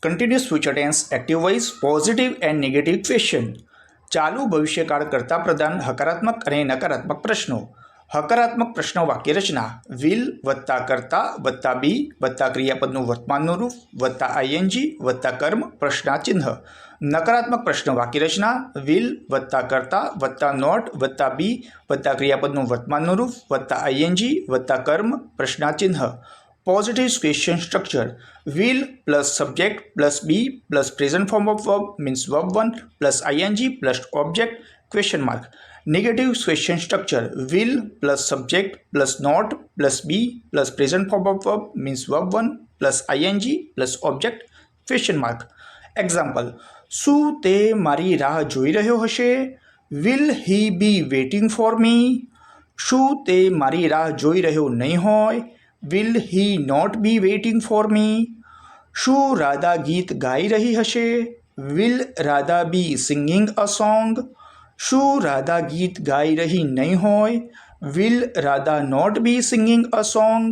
Continuous future tense active voice positive and negative question. ચાલુ ભવિષ્યકાળ કરતા પ્રધાન હકારાત્મક અને નકારાત્મક પ્રશ્નો. હકારાત્મક પ્રશ્નો વાક્ય રચના: વિલ વત્તા કર્તા વત્તા બી વત્તા ક્રિયાપદનું વર્તમાનનું રૂપ વત્તા આઈએનજી વત્તા કર્મ પ્રશ્નાચિહ્ન. નકારાત્મક પ્રશ્ન વાક્ય રચના: વિલ વત્તા કર્તા વત્તા નોટ વત્તા બી વત્તા ક્રિયાપદનું વર્તમાનનું રૂપ વત્તા આઈએનજી વત્તા કર્મ પ્રશ્નાચિહ્ન. Positive question structure: will plus subject plus be plus present form of verb means verb 1 plus ing plus object question mark. Negative question structure: will plus subject plus not plus be plus present form of verb means verb 1 plus ing plus object question mark. Example: શું તે મારી રાહ જોઈ રહ્યો હશે? Will he be waiting for me? શું તે મારી રાહ જોઈ રહ્યો નહીં હોય? Will he not be waiting for me? શું રાધા ગીત ગાઈ રહી હશે? Will Radha be singing a song? શું રાધા ગીત ગાઈ રહી નહીં હોય? Will Radha not be singing a song?